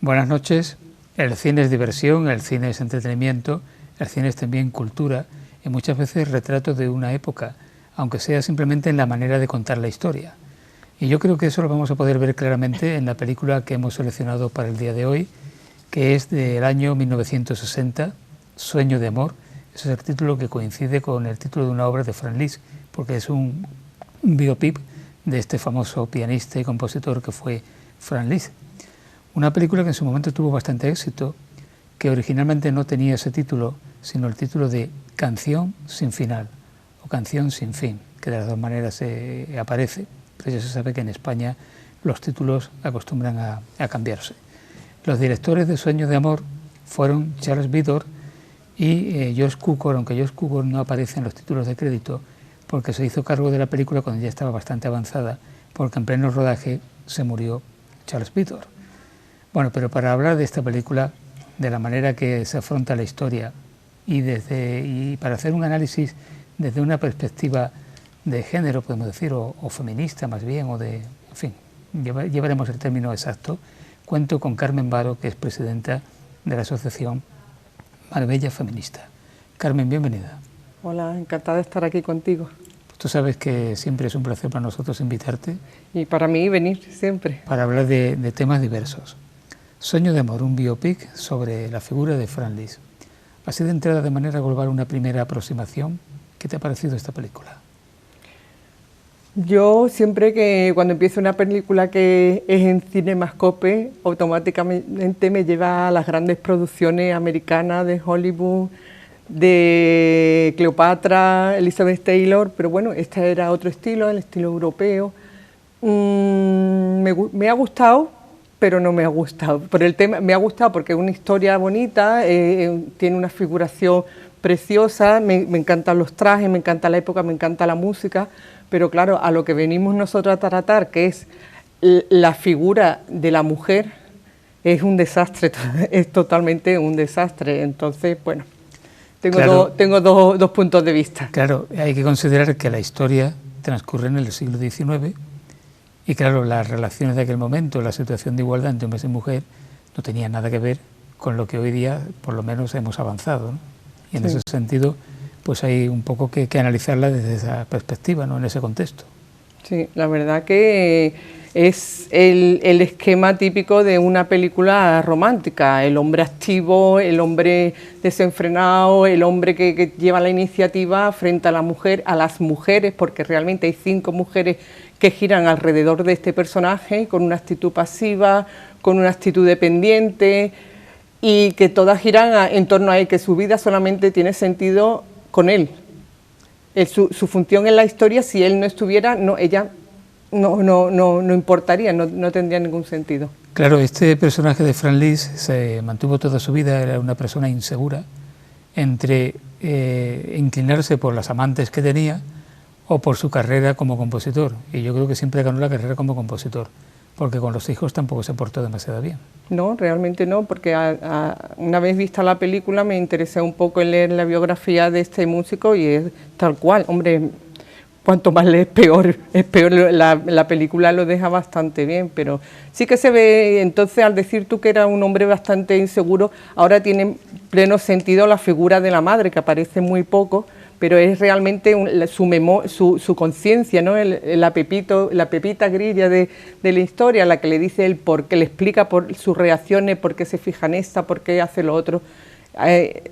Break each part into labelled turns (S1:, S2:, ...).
S1: Buenas noches. El cine es diversión, el cine es entretenimiento, el cine es también cultura y muchas veces retrato de una época, aunque sea simplemente en la manera de contar la historia. Y yo creo que eso lo vamos a poder ver claramente en la película que hemos seleccionado para el día de hoy, que es del año 1960, Sueño de amor. Ese es el título que coincide con el título de una obra de Franz Liszt, porque es un biopic de este famoso pianista y compositor que fue Franz Liszt. Una película que en su momento tuvo bastante éxito, que originalmente no tenía ese título, sino el título de Canción sin final o Canción sin fin, que de las dos maneras aparece, pero ya se sabe que en España los títulos acostumbran a cambiarse. Los directores de Sueño de amor fueron Charles Vidor y George Cukor, aunque George Cukor no aparece en los títulos de crédito porque se hizo cargo de la película cuando ya estaba bastante avanzada, porque en pleno rodaje se murió Charles Vidor. Bueno, pero para hablar de esta película, de la manera que se afronta la historia y para hacer un análisis desde una perspectiva de género, podemos decir, o feminista más bien, o de, en fin, llevaremos el término exacto, cuento con Carmen Varo, que es presidenta de la asociación Marbella Feminista. Carmen, bienvenida.
S2: Hola, encantada de estar aquí contigo.
S1: Tú sabes que siempre es un placer para nosotros invitarte.
S2: Y para mí venir siempre.
S1: Para hablar de temas diversos. Sueño de amor, un biopic sobre la figura de Franz Liszt. Así de entrada, de manera global, una primera aproximación. ¿Qué te ha parecido esta película?
S2: Yo siempre que cuando empiezo una película que es en Cinemascope, automáticamente me lleva a las grandes producciones americanas de Hollywood, de Cleopatra, Elizabeth Taylor, pero bueno, este era otro estilo, el estilo europeo. Me ha gustado, pero no me ha gustado. Por el tema, me ha gustado porque es una historia bonita, tiene una figuración preciosa, me encantan los trajes, me encanta la época, me encanta la música, pero claro, a lo que venimos nosotros a tratar, que es la figura de la mujer, es un desastre, es totalmente un desastre. Entonces, bueno, tengo dos puntos de vista.
S1: Claro, hay que considerar que la historia transcurre en el siglo XIX y claro, las relaciones de aquel momento, la situación de igualdad entre hombres y mujer, no tenía nada que ver con lo que hoy día, por lo menos, hemos avanzado, ¿no? Y en ese sentido, pues hay un poco que analizarla desde esa perspectiva, ¿no? En ese contexto.
S2: Sí, la verdad que es el esquema típico de una película romántica, el hombre activo, el hombre desenfrenado, el hombre que lleva la iniciativa frente a la mujer, a las mujeres, porque realmente hay 5 mujeres que giran alrededor de este personaje con una actitud pasiva, con una actitud dependiente y que todas giran en torno a él, que su vida solamente tiene sentido con él. Su función en la historia, si él no estuviera, ella no importaría, no tendría ningún sentido.
S1: Claro, este personaje de Franz Liszt se mantuvo toda su vida, era una persona insegura entre inclinarse por las amantes que tenía o por su carrera como compositor, y yo creo que siempre ganó la carrera como compositor, porque con los hijos tampoco se portó demasiado bien. No,
S2: realmente no, porque una vez vista la película me interesé un poco en leer la biografía de este músico y es tal cual, hombre, cuanto más lees peor, es peor, la película lo deja bastante bien, pero sí que se ve, entonces al decir tú que era un hombre bastante inseguro, ahora tiene pleno sentido la figura de la madre, que aparece muy poco, pero es realmente su conciencia, ¿no? la pepita grilla de la historia, la que le dice el por qué, le explica por sus reacciones, por qué se fija en esta, por qué hace lo otro.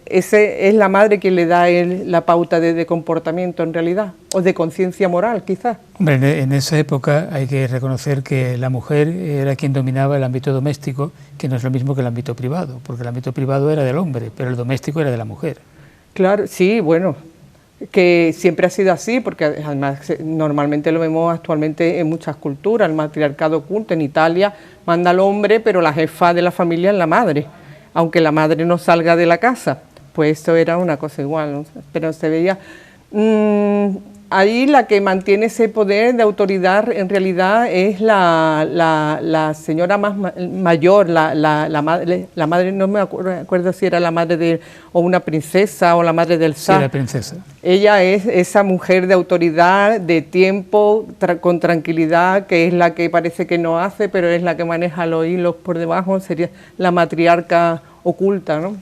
S2: Es la madre quien le da la pauta de comportamiento en realidad, o de conciencia moral quizás.
S1: Hombre, en esa época hay que reconocer que la mujer era quien dominaba el ámbito doméstico, que no es lo mismo que el ámbito privado, porque el ámbito privado era del hombre, pero el doméstico era de la mujer.
S2: Claro, sí, bueno, que siempre ha sido así, porque además normalmente lo vemos actualmente en muchas culturas, el matriarcado oculto. En Italia manda al hombre, pero la jefa de la familia es la madre, aunque la madre no salga de la casa, pues esto era una cosa igual, ¿no? Pero se veía, ahí la que mantiene ese poder de autoridad en realidad es la señora más mayor, la madre, no me acuerdo si era la madre o una princesa o la madre del zar.
S1: Sí, la princesa.
S2: Ella es esa mujer de autoridad, de tiempo, con tranquilidad, que es la que parece que no hace, pero es la que maneja los hilos por debajo, sería la matriarca oculta, ¿no?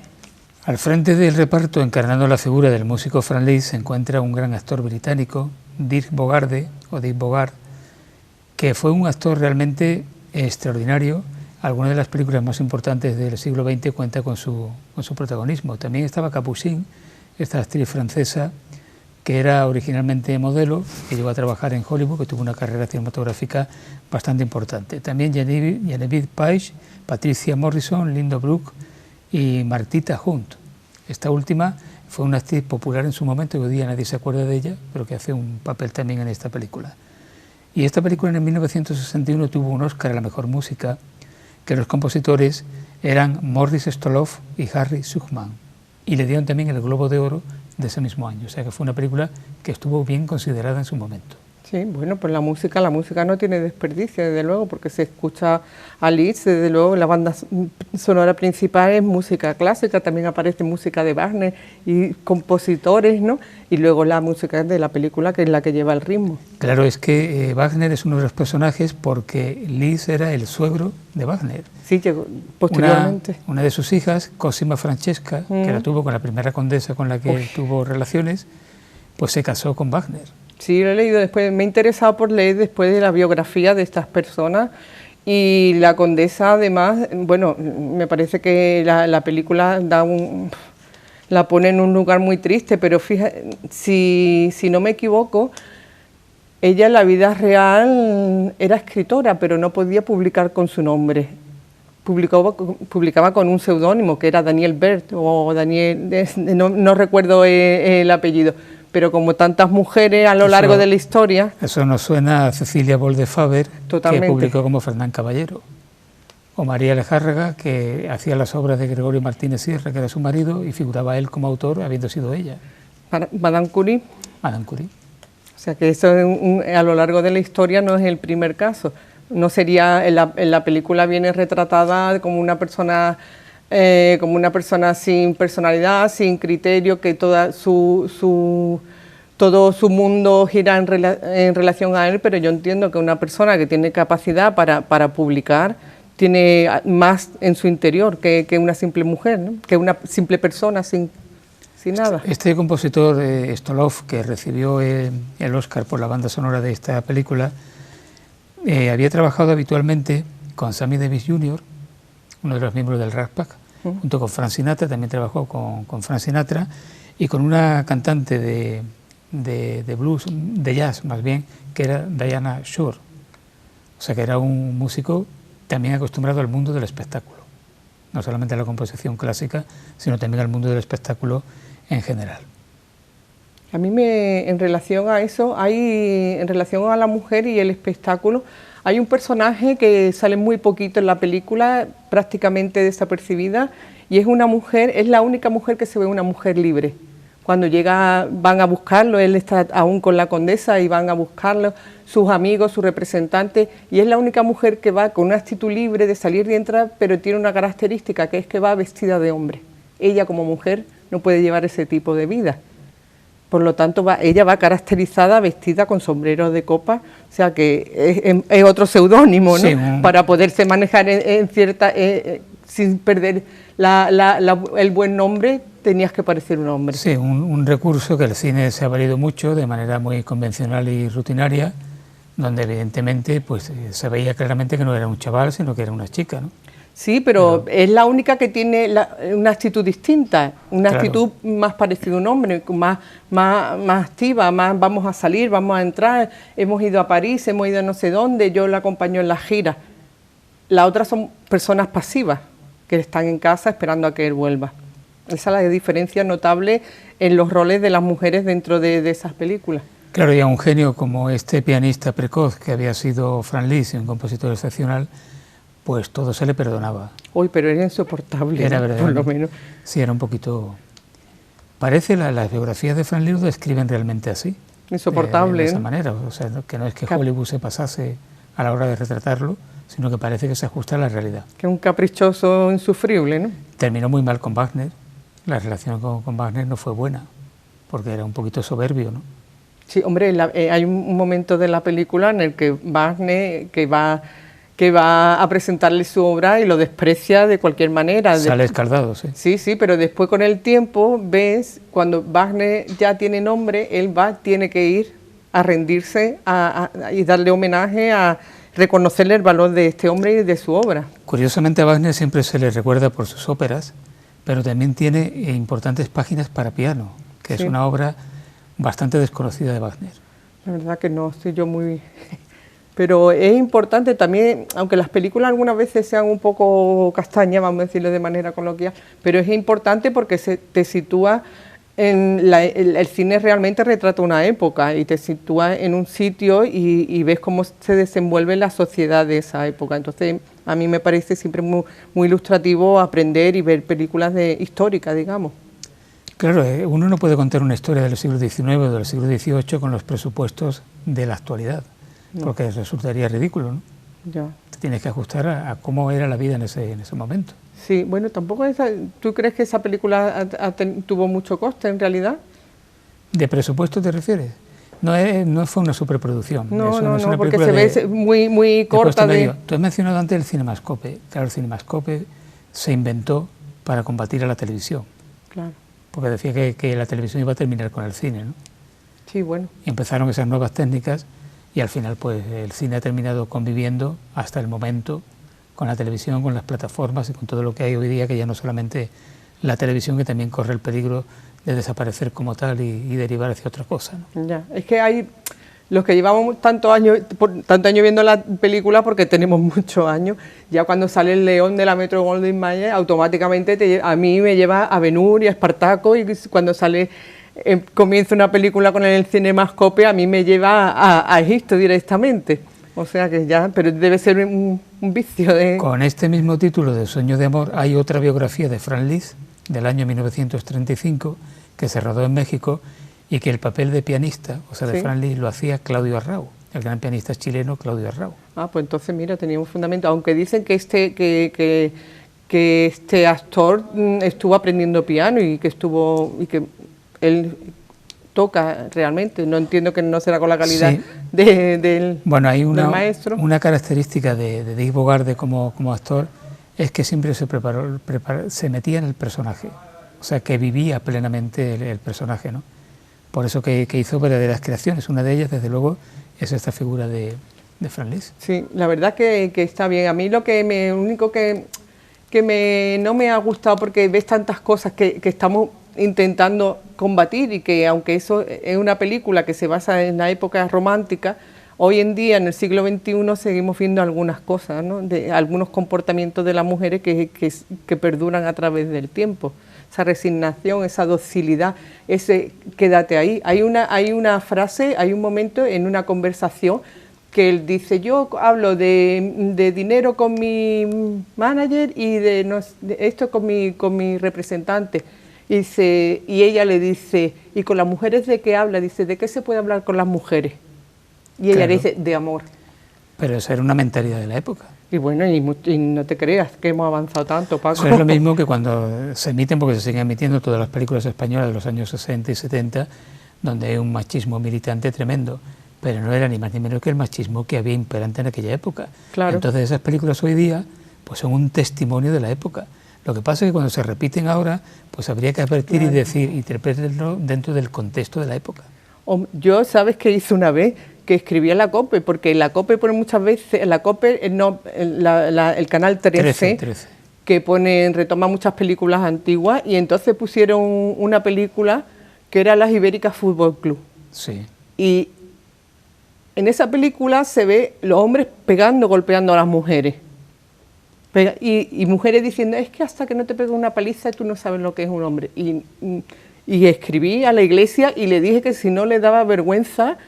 S1: Al frente del reparto, encarnando la figura del músico Franz Liszt, se encuentra un gran actor británico, Dirk Bogarde, que fue un actor realmente extraordinario. Algunas de las películas más importantes del siglo XX cuenta con su protagonismo. También estaba Capucine, esta actriz francesa que era originalmente modelo, que llegó a trabajar en Hollywood, que tuvo una carrera cinematográfica bastante importante. También Genevieve Page, Patricia Morrison, Linda Brooke y Martita Hunt. Esta última fue una actriz popular en su momento, y hoy día nadie se acuerda de ella, pero que hace un papel también en esta película. Y esta película en 1961 tuvo un Oscar a la mejor música, que los compositores eran Morris Stoloff y Harry Schumann, y le dieron también el Globo de Oro de ese mismo año, o sea que fue una película que estuvo bien considerada en su momento.
S2: Sí, bueno, pues la música no tiene desperdicio, desde luego, porque se escucha a Liszt, desde luego la banda sonora principal es música clásica, también aparece música de Wagner y compositores, ¿no? Y luego la música de la película, que es la que lleva el ritmo.
S1: Claro, es que Wagner es uno de los personajes porque Liszt era el suegro de Wagner.
S2: Sí, llegó posteriormente.
S1: Una de sus hijas, Cosima Francesca, que la tuvo con la primera condesa con la que tuvo relaciones, pues se casó con Wagner.
S2: Sí, lo he leído después, me he interesado por leer después de la biografía de estas personas, y la condesa además, bueno, me parece que la película la pone en un lugar muy triste, pero fíjate, si no me equivoco, ella en la vida real era escritora, pero no podía publicar con su nombre. Publicaba con un seudónimo, que era Daniel Bert, o Daniel, no recuerdo el apellido. Pero como tantas mujeres a lo largo de la historia...
S1: Eso nos suena a Cecilia Bolde-Faber, que publicó como Fernán Caballero, o María Lejárraga, que hacía las obras de Gregorio Martínez Sierra, que era su marido, y figuraba él como autor, habiendo sido ella.
S2: Madame Curie.
S1: Madame Curie.
S2: O sea que eso a lo largo de la historia no es el primer caso. No sería, en la película viene retratada como una persona sin personalidad, sin criterio, que todo su mundo gira en relación a él, pero yo entiendo que una persona que tiene capacidad para publicar tiene más en su interior que una simple mujer, ¿no? Que una simple persona sin nada.
S1: Este compositor, Stoloff, que recibió el Oscar por la banda sonora de esta película, había trabajado habitualmente con Sammy Davis Jr., uno de los miembros del Rat Pack, junto con Frank Sinatra, también trabajó con Frank Sinatra, y con una cantante de blues, de jazz más bien, que era Diana Shore. O sea que era un músico también acostumbrado al mundo del espectáculo, no solamente a la composición clásica, sino también al mundo del espectáculo en general.
S2: A mí en relación a eso, en relación a la mujer y el espectáculo, hay un personaje que sale muy poquito en la película, prácticamente desapercibida, y es una mujer, es la única mujer que se ve una mujer libre. Cuando van a buscarlo, él está aún con la condesa y van a buscarlo, sus amigos, sus representantes, y es la única mujer que va con una actitud libre de salir y entrar, pero tiene una característica, que es que va vestida de hombre. Ella como mujer no puede llevar ese tipo de vida. Por lo tanto, ella va caracterizada, vestida con sombrero de copa, o sea que es otro seudónimo, ¿no? Sí, para poderse manejar sin perder el buen nombre, tenías que parecer un hombre.
S1: Sí, un recurso que el cine se ha valido mucho, de manera muy convencional y rutinaria, donde evidentemente pues, se veía claramente que no era un chaval, sino que era una chica, ¿no?
S2: Sí, pero es la única que tiene una actitud distinta, una actitud más parecida a un hombre, más activa, más vamos a salir, vamos a entrar, hemos ido a París, hemos ido a no sé dónde, yo la acompaño en las giras. Las otras son personas pasivas, que están en casa esperando a que él vuelva. Esa es la diferencia notable en los roles de las mujeres dentro de esas películas.
S1: Claro, y a un genio como este pianista precoz que había sido Franz Liszt, un compositor excepcional, pues todo se le perdonaba.
S2: Uy, pero era insoportable,
S1: era,
S2: ¿no? Por lo menos.
S1: Sí, era un poquito... Parece, las biografías de Franz Liszt lo describen realmente así.
S2: insoportable.
S1: De esa manera, o sea, que no es que Hollywood se pasase a la hora de retratarlo, sino que parece que se ajusta a la realidad.
S2: Que es un caprichoso insufrible, ¿no?
S1: Terminó muy mal con Wagner, la relación con Wagner no fue buena, porque era un poquito soberbio, ¿no?
S2: Sí, hombre, hay un momento de la película en el que Wagner, que va a presentarle su obra y lo desprecia de cualquier manera.
S1: Sale escaldado, sí.
S2: Sí, sí, pero después con el tiempo ves, cuando Wagner ya tiene nombre, él tiene que ir a rendirse y darle homenaje, a reconocerle el valor de este hombre y de su obra.
S1: Curiosamente a Wagner siempre se le recuerda por sus óperas, pero también tiene importantes páginas para piano, que es una obra bastante desconocida de Wagner.
S2: La verdad que no, estoy yo muy... Pero es importante también, aunque las películas algunas veces sean un poco castañas, vamos a decirlo de manera coloquial, pero es importante porque te sitúa en el cine realmente retrata una época y te sitúa en un sitio y ves cómo se desenvuelve la sociedad de esa época. Entonces, a mí me parece siempre muy, muy ilustrativo aprender y ver películas históricas, digamos.
S1: Claro, uno no puede contar una historia del siglo XIX o del siglo XVIII con los presupuestos de la actualidad, porque resultaría ridículo, ¿no?
S2: Ya.
S1: Te tienes que ajustar a cómo era la vida en ese momento.
S2: Sí, bueno, tampoco ¿tú crees que esa película tuvo mucho coste en realidad?
S1: ¿De presupuesto te refieres? No fue una superproducción.
S2: No, porque se ve muy corta.
S1: Tú has mencionado antes el cinemascope. Claro, el cinemascope se inventó para combatir a la televisión.
S2: Claro.
S1: Porque decía que la televisión iba a terminar con el cine, ¿no?
S2: Sí, bueno.
S1: Y empezaron esas nuevas técnicas y al final pues el cine ha terminado conviviendo hasta el momento con la televisión, con las plataformas y con todo lo que hay hoy día, que ya no solamente la televisión, que también corre el peligro de desaparecer como tal y derivar hacia otra cosa, ¿no?
S2: Ya, es que hay los que llevamos tantos años viendo la película, porque tenemos muchos años, ya cuando sale el león de la Metro Goldwyn Mayer, automáticamente a mí me lleva a Ben-Hur y a Espartaco, y cuando comienza una película con el cinemascope, a mí me lleva a Egipto directamente. O sea que ya, pero debe ser un vicio de...
S1: Con este mismo título de Sueño de amor hay otra biografía de Franz Liszt del año 1935 que se rodó en México y que el papel de pianista, o sea, de Franz Liszt, lo hacía Claudio Arrau, el gran pianista chileno Claudio Arrau. Ah,
S2: pues entonces mira, tenía un fundamento, aunque dicen que este actor estuvo aprendiendo piano y que él toca realmente, no entiendo que no será con la calidad del maestro.
S1: Una característica de Dick Bogarde como actor es que siempre se metía en el personaje, o sea, que vivía plenamente el personaje, ¿no? Por eso que hizo verdaderas creaciones. Una de ellas, desde luego, es esta figura de Franz Liszt.
S2: Sí, la verdad que está bien. A mí lo único que no me ha gustado, porque ves tantas cosas que estamos intentando combatir, y que aunque eso es una película que se basa en la época romántica, hoy en día, en el siglo XXI, seguimos viendo algunas cosas, ¿no? De algunos comportamientos de las mujeres que perduran a través del tiempo. Esa resignación, esa docilidad, ese quédate ahí. Hay una frase, hay un momento en una conversación que él dice: yo hablo de dinero con mi manager y de esto con mi representante. Y ella le dice: ¿y con las mujeres de qué habla? Dice: ¿de qué se puede hablar con las mujeres? Y ella le dice: de amor.
S1: Pero esa era una mentalidad de la época.
S2: Y bueno, y no te creas que hemos avanzado tanto, Paco.
S1: Eso es lo mismo que cuando se emiten, porque se siguen emitiendo todas las películas españolas de los años 60 y 70, donde hay un machismo militante tremendo, pero no era ni más ni menos que el machismo que había imperante en aquella época.
S2: Claro.
S1: Entonces esas películas hoy día pues son un testimonio de la época. Lo que pasa es que cuando se repiten ahora, pues habría que advertir y decir, interpretarlo dentro del contexto de la época.
S2: Yo, ¿sabes qué hice una vez? Que escribía la COPE, porque la COPE pone muchas veces, la COPE, el canal 13, que retoma muchas películas antiguas, y entonces pusieron una película que era Las Ibéricas Fútbol Club.
S1: Sí.
S2: Y en esa película se ve los hombres golpeando a las mujeres. Y mujeres diciendo: es que hasta que no te pegue una paliza tú no sabes lo que es un hombre. Y escribí a la iglesia y le dije que si no le daba vergüenza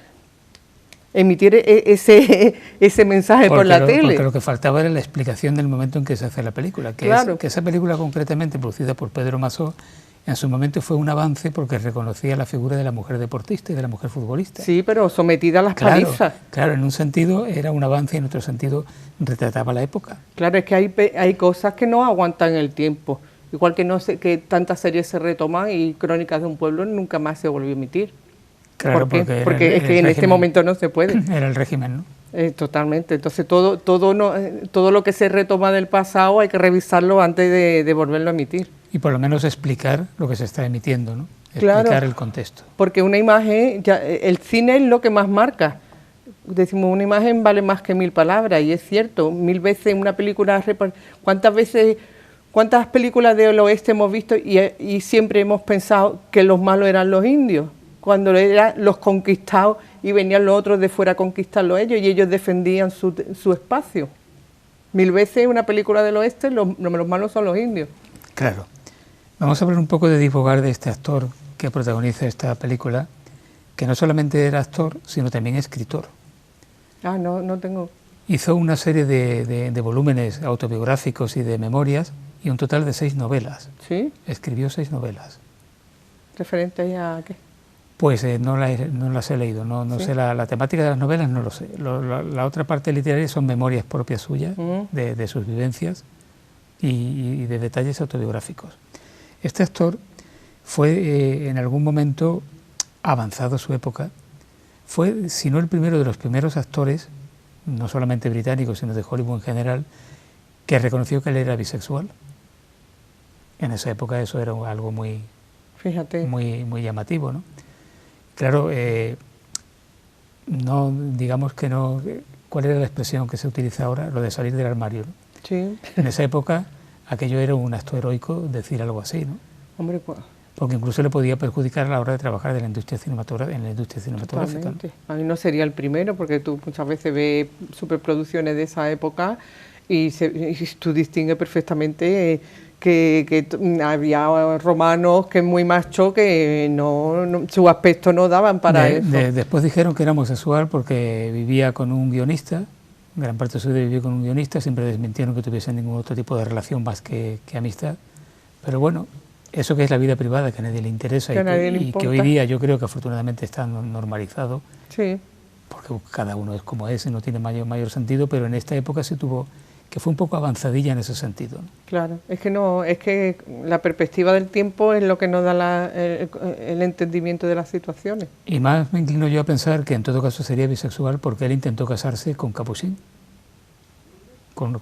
S2: emitir ese mensaje por la tele.
S1: Porque lo que faltaba era la explicación del momento en que se hace la película, que esa película concretamente, producida por Pedro Masó, En su momento fue un avance porque reconocía la figura de la mujer deportista y de la mujer futbolista.
S2: Sí, pero sometida a las palizas.
S1: Claro, en un sentido era un avance y en otro sentido retrataba la época.
S2: Claro, es que hay cosas que no aguantan el tiempo. Igual que no sé que tantas series se retoman y Crónicas de un pueblo nunca más se volvió a emitir.
S1: Claro,
S2: porque es que en este momento no se puede.
S1: Era el régimen, ¿no?
S2: Totalmente. Entonces todo lo que se retoma del pasado hay que revisarlo antes de volverlo a emitir.
S1: Y por lo menos explicar lo que se está emitiendo, ¿no?
S2: Claro,
S1: explicar el contexto.
S2: Porque una imagen, el cine es lo que más marca. Decimos, una imagen vale más que 1000 palabras, y es cierto, 1000 veces una película... ¿Cuántas películas del oeste hemos visto y siempre hemos pensado que los malos eran los indios? Cuando eran los conquistados y venían los otros de fuera a conquistarlos ellos y ellos defendían su espacio. 1000 veces una película del oeste los malos son los indios.
S1: Claro. Vamos a hablar un poco de Dick Bogarde, este actor que protagoniza esta película, que no solamente era actor, sino también escritor.
S2: Ah, no tengo...
S1: Hizo una serie de volúmenes autobiográficos y de memorias y un total de 6 novelas.
S2: ¿Sí?
S1: Escribió 6 novelas.
S2: ¿Referente a qué?
S1: Pues no las he leído, no
S2: ¿Sí?
S1: sé la temática de las novelas, no lo sé. La otra parte literaria son memorias propias suyas, de sus vivencias y de detalles autobiográficos. Este actor fue en algún momento, avanzado su época, fue, si no el primero de los primeros actores, no solamente británicos, sino de Hollywood en general, que reconoció que él era bisexual. En esa época eso era algo muy,
S2: fíjate,
S1: muy llamativo, ¿no? Claro, no, digamos que no... ¿Cuál era la expresión que se utiliza ahora? Lo de salir del armario, ¿no?
S2: Sí.
S1: En esa época aquello era un acto heroico decir algo así, ¿no?
S2: Hombre, pues...
S1: Porque incluso le podía perjudicar a la hora de trabajar en la industria cinematográfica. ¿No?
S2: A mí no sería el primero, porque tú muchas veces ves superproducciones de esa época y tú distingues perfectamente que había romanos que muy machos que su aspecto no daban para eso.
S1: Después dijeron que era homosexual porque vivía con un guionista, gran parte de su vida vivió con un guionista, siempre desmintieron que tuviesen ningún otro tipo de relación más que amistad, pero bueno, eso que es la vida privada, que a nadie le interesa y que hoy día yo creo que afortunadamente está normalizado,
S2: sí,
S1: porque cada uno es como es y no tiene mayor sentido, pero en esta época sí tuvo, que fue un poco avanzadilla en ese sentido, ¿no?
S2: Claro, es que la perspectiva del tiempo es lo que nos da el entendimiento de las situaciones.
S1: Y más me inclino yo a pensar que en todo caso sería bisexual porque él intentó casarse con Capucine, con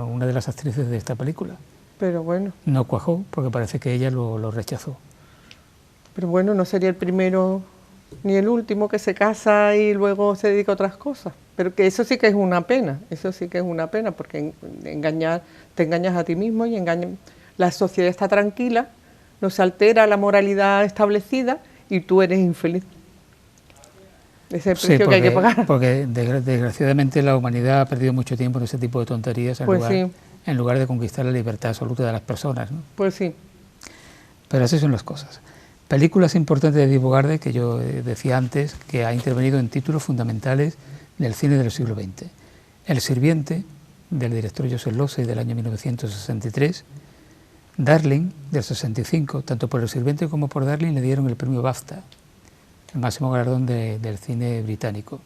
S1: una de las actrices de esta película.
S2: Pero bueno.
S1: No cuajó porque parece que ella lo rechazó.
S2: Pero bueno, no sería el primero ni el último que se casa y luego se dedica a otras cosas. Pero que eso sí que es una pena, porque te engañas a ti mismo y la sociedad está tranquila, no se altera la moralidad establecida y tú eres infeliz. Ese es el precio que hay que pagar.
S1: Porque desgraciadamente la humanidad ha perdido mucho tiempo en ese tipo de tonterías en lugar de conquistar la libertad absoluta de las personas, ¿no?
S2: Pues sí.
S1: Pero así son las cosas. Películas importantes de Dick Bogarde, que yo decía antes, que ha intervenido en títulos fundamentales del cine del siglo XX. El sirviente, del director Joseph Losey, del año 1963. Darling, del 65. Tanto por El sirviente como por Darling le dieron el premio BAFTA, el máximo galardón del cine británico.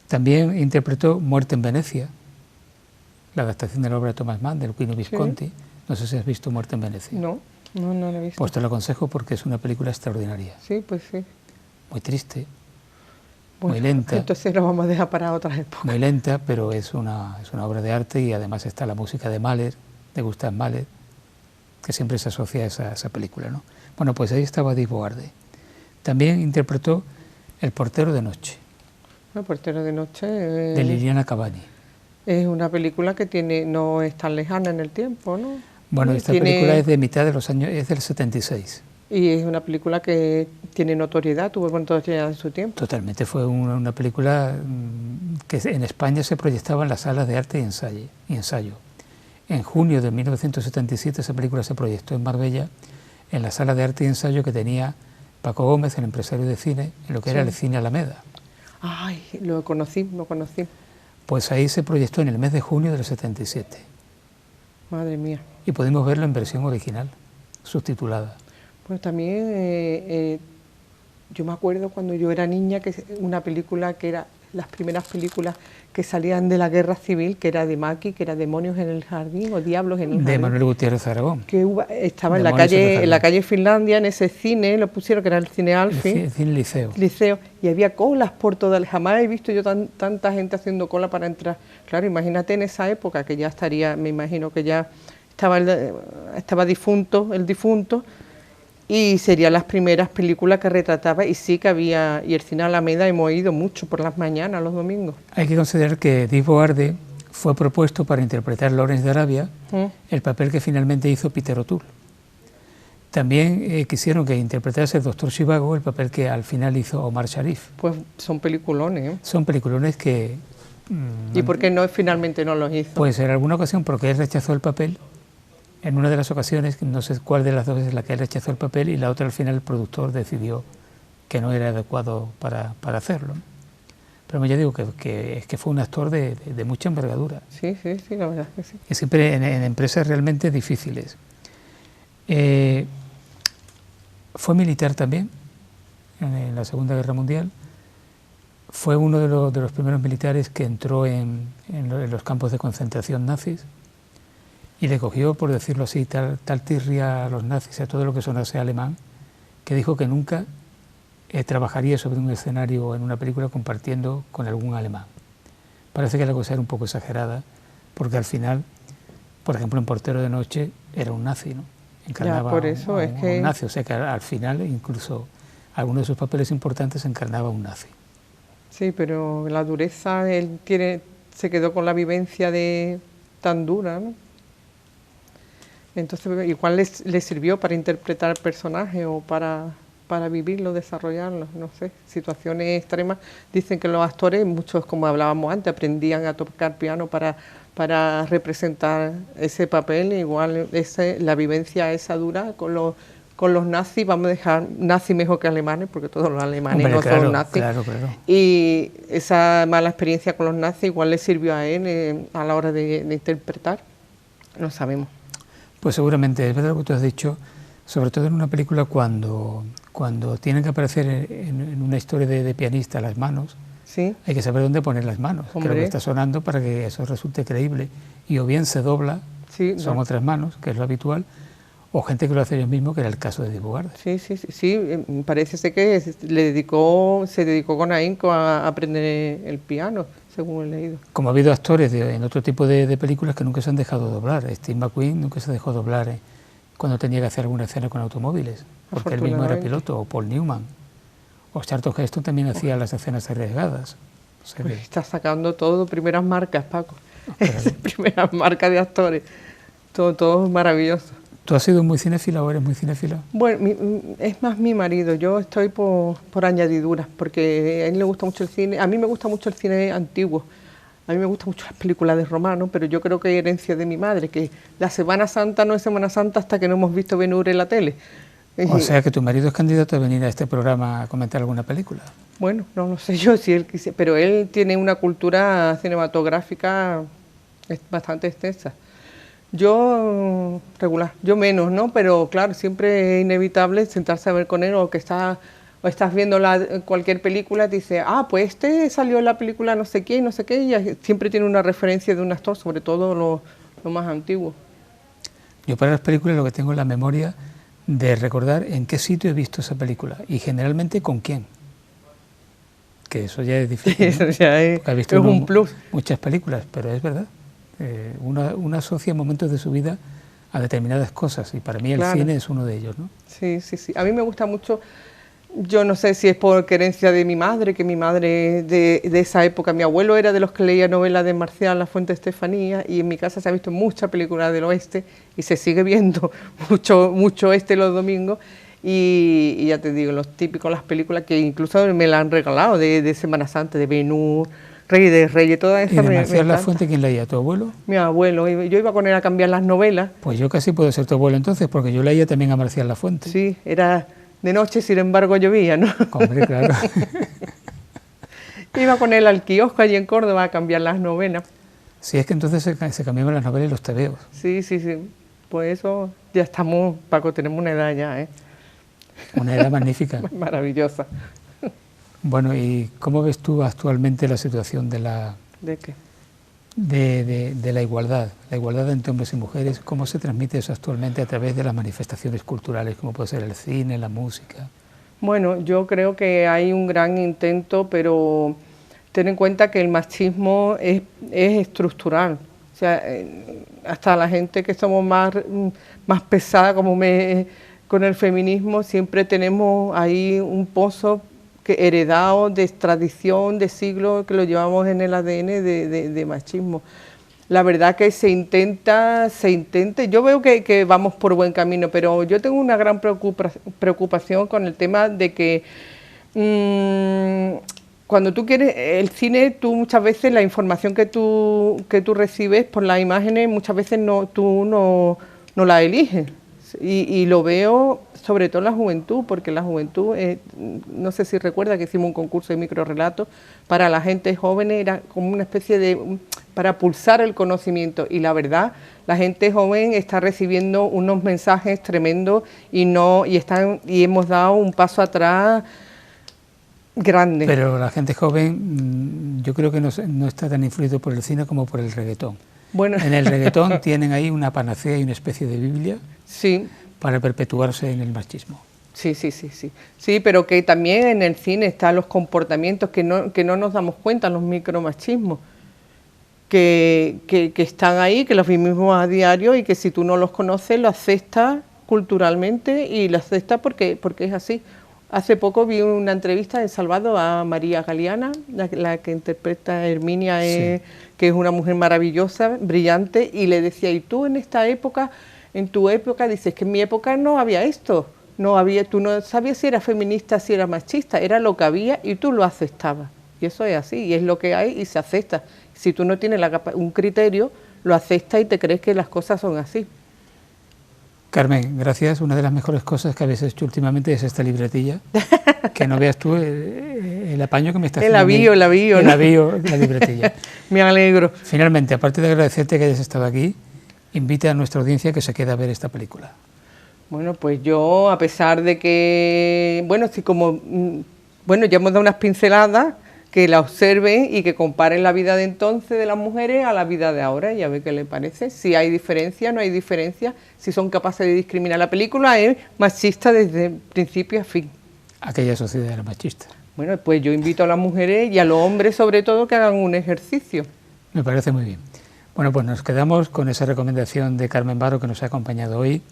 S1: También interpretó Muerte en Venecia, la adaptación de la obra de Thomas Mann, del Quino Visconti. Sí. No sé si has visto Muerte en Venecia.
S2: No la he visto.
S1: Pues te lo aconsejo porque es una película extraordinaria.
S2: Sí, pues sí.
S1: Muy triste, muy lenta.
S2: Entonces lo vamos a dejar para otras épocas.
S1: Muy lenta, pero es una obra de arte y además está la música de Mahler, de Gustav Mahler, que siempre se asocia a esa película, ¿no? Bueno, pues ahí estaba Dick Bogarde. También interpretó El portero de noche.
S2: El portero de noche...
S1: de Liliana Cavani.
S2: Es una película que no es tan lejana en el tiempo, ¿no?
S1: Bueno, esta película es de mitad de los años, es del 76.
S2: Y es una película que tiene notoriedad, tuvo notoriedad en su tiempo.
S1: Totalmente, fue una película que en España se proyectaba en las salas de arte y ensayo. En junio de 1977 esa película se proyectó en Marbella, en la sala de arte y ensayo que tenía Paco Gómez, el empresario de cine, en lo que era el Cine Alameda.
S2: Ay, lo conocí.
S1: Pues ahí se proyectó en el mes de junio del 77.
S2: Madre mía.
S1: Y pudimos verlo en versión original. subtitulada.
S2: Pues también yo me acuerdo cuando yo era niña que una película que era las primeras películas que salían de la guerra civil, que era de Maki, que era Demonios en el jardín o Diablos en el jardín.
S1: De Manuel Gutiérrez Aragón.
S2: Que estaba en la calle Finlandia, en ese cine, lo pusieron, que era el cine Alfi.
S1: El cine Liceo.
S2: Liceo. Y había colas por todas. Jamás he visto yo tanta gente haciendo cola para entrar. Claro, imagínate en esa época, que ya estaría, me imagino que ya estaba difunto, el difunto, y serían las primeras películas que retrataba, y sí que había, y el cine Alameda hemos ido mucho por las mañanas, los domingos.
S1: Hay que considerar que Dick Bogarde fue propuesto para interpretar Lawrence de Arabia, el papel que finalmente hizo Peter O'Toole. También quisieron que interpretase el Dr. Zhivago, el papel que al final hizo Omar Sharif.
S2: Pues son peliculones, ¿eh?
S1: Son peliculones que...
S2: ¿Y por qué finalmente no los hizo?
S1: Pues en alguna ocasión porque él rechazó el papel. En una de las ocasiones, no sé cuál de las dos es la que él rechazó el papel, y la otra al final el productor decidió que no era adecuado para hacerlo. Pero ya digo que fue un actor de mucha envergadura.
S2: Sí, la verdad es que sí.
S1: Y siempre en empresas realmente difíciles. Fue militar también en la Segunda Guerra Mundial. Fue uno de los primeros militares que entró en los campos de concentración nazis. Y le cogió, por decirlo así, tal tirria a los nazis, a todo lo que sonase alemán, que dijo que nunca trabajaría sobre un escenario o en una película compartiendo con algún alemán. Parece que la cosa era un poco exagerada, porque al final, por ejemplo, en Portero de Noche era un nazi, ¿no? Encarnaba
S2: ya, por eso
S1: un nazi, o sea que al final incluso algunos de sus papeles importantes encarnaba un nazi.
S2: Sí, pero la dureza, se quedó con la vivencia tan dura, ¿no? Entonces, igual le sirvió para interpretar el personaje o para vivirlo, desarrollarlo, no sé, situaciones extremas. Dicen que los actores, muchos, como hablábamos antes, aprendían a tocar piano para representar ese papel. Igual la vivencia esa dura con los nazis, vamos a dejar nazis mejor que alemanes, porque todos los alemanes no son nazis.
S1: Claro.
S2: Y esa mala experiencia con los nazis igual le sirvió a él a la hora de interpretar, no sabemos.
S1: Pues seguramente, es verdad lo que tú has dicho, sobre todo en una película cuando tienen que aparecer en una historia de pianista las manos,
S2: ¿sí? Hay
S1: que saber dónde poner las manos, que es lo que está sonando para que eso resulte creíble. Y o bien se dobla, son otras manos, que es lo habitual, o gente que lo hace ellos mismos, que era el caso de Dick Bogarde.
S2: Sí, parece ser que se dedicó con ahínco a aprender el piano, según he leído.
S1: Como ha habido actores en otro tipo de películas que nunca se han dejado doblar. Steve McQueen nunca se dejó doblar cuando tenía que hacer alguna escena con automóviles, porque él mismo era piloto, o Paul Newman. O Charlton Heston también hacía las escenas arriesgadas.
S2: Está sacando todo, primeras marcas, Paco. Primeras marcas de actores. Todo maravilloso.
S1: ¿Tú has sido muy cinéfila o eres muy cinéfila?
S2: Bueno, es más mi marido. Yo estoy por añadiduras, porque a él le gusta mucho el cine. A mí me gusta mucho el cine antiguo. A mí me gustan mucho las películas de Romano, pero yo creo que hay herencia de mi madre, que la Semana Santa no es Semana Santa hasta que no hemos visto Ben-Hur en la tele.
S1: O sea que tu marido es candidato a venir a este programa a comentar alguna película.
S2: Bueno, no lo sé yo si él quisiera, pero él tiene una cultura cinematográfica bastante extensa. Yo regular, yo menos, ¿no? Pero claro, siempre es inevitable sentarse a ver con él, o estás viendo cualquier película, te dice, pues salió en la película no sé qué, y siempre tiene una referencia de un actor, sobre todo lo más antiguo.
S1: Yo para las películas lo que tengo es la memoria de recordar en qué sitio he visto esa película y generalmente con quién. Que eso ya es difícil, ¿no?
S2: Eso ya es un plus.
S1: Muchas películas, pero es verdad. Uno asocia momentos de su vida a determinadas cosas y para mí el cine es uno de ellos, ¿no?
S2: Sí. A mí me gusta mucho, yo no sé si es por querencia de mi madre, que mi madre de esa época, mi abuelo era de los que leía novelas de Marcial La Fuente Estefanía, y en mi casa se ha visto mucha película del oeste y se sigue viendo mucho oeste los domingos, y ya te digo, los típicos, las películas que incluso me la han regalado de Semana Santa, de Ben-Hur, Rey de Reyes, toda esa.
S1: ¿Y de Marcial La Fuente quién leía? ¿Tu abuelo?
S2: Mi abuelo. Yo iba con él a cambiar las novelas.
S1: Pues yo casi puedo ser tu abuelo entonces, porque yo leía también a Marcial La Fuente.
S2: Sí, era de noche, sin embargo llovía, ¿no?
S1: Hombre, claro.
S2: Iba con él al kiosco allí en Córdoba a cambiar las novelas.
S1: Sí, es que entonces se cambiaban las novelas y los tebeos.
S2: Sí. pues eso, ya estamos, Paco, tenemos una edad ya, ¿eh?
S1: Una edad magnífica.
S2: Maravillosa.
S1: Bueno, ¿y cómo ves tú actualmente la situación de la...
S2: ¿De qué?
S1: De la igualdad entre hombres y mujeres? ¿Cómo se transmite eso actualmente a través de las manifestaciones culturales, como puede ser el cine, la música?
S2: Bueno, yo creo que hay un gran intento, pero ten en cuenta que el machismo es estructural. O sea, hasta la gente que somos más pesada con el feminismo, siempre tenemos ahí un pozo heredado de tradición, de siglos, que lo llevamos en el ADN de machismo. La verdad que se intenta, yo veo que vamos por buen camino, pero yo tengo una gran preocupación con el tema de que cuando tú quieres, el cine, tú muchas veces la información que tú recibes por las imágenes, muchas veces tú no la eliges. Y lo veo sobre todo en la juventud, porque la juventud, no sé si recuerda que hicimos un concurso de microrelatos para la gente joven, era como una especie de, para pulsar el conocimiento, y la verdad, la gente joven está recibiendo unos mensajes tremendos y hemos dado un paso atrás grande.
S1: Pero la gente joven, yo creo que no está tan influido por el cine como por el reggaetón.
S2: Bueno.
S1: En el reggaetón tienen ahí una panacea y una especie de Biblia,
S2: sí,
S1: para perpetuarse en el machismo.
S2: Sí. Sí, pero que también en el cine están los comportamientos que no nos damos cuenta, los micromachismos, que están ahí, que los vivimos a diario y que si tú no los conoces, lo aceptas culturalmente y lo aceptas porque es así. Hace poco vi una entrevista en Salvado a María Galeana, la que interpreta a Herminia, sí, que es una mujer maravillosa, brillante, y le decía, ¿y tú en esta época, en tu época, dices que en mi época no había esto, tú no sabías si era feminista, si era machista, era lo que había y tú lo aceptabas. Y eso es así, y es lo que hay y se acepta. Si tú no tienes un criterio, lo aceptas y te crees que las cosas son así.
S1: Carmen, gracias. Una de las mejores cosas que habéis hecho últimamente es esta libretilla. Que no veas tú el apaño que me está haciendo.
S2: El avío,
S1: la libretilla.
S2: Me alegro.
S1: Finalmente, aparte de agradecerte que hayas estado aquí, invita a nuestra audiencia que se quede a ver esta película.
S2: Bueno, pues yo, a pesar de que, bueno, ya hemos dado unas pinceladas, que la observen y que comparen la vida de entonces de las mujeres a la vida de ahora y a ver qué les parece. Si hay diferencia, no hay diferencia, si son capaces de discriminar. La película es machista desde principio a fin.
S1: Aquella sociedad era machista.
S2: Bueno, pues yo invito a las mujeres y a los hombres sobre todo que hagan un ejercicio.
S1: Me parece muy bien. Bueno, pues nos quedamos con esa recomendación de Carmen Barro que nos ha acompañado hoy,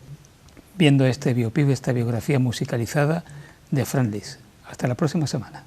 S1: viendo este biopip, esta biografía musicalizada de Fran Lis. Hasta la próxima semana.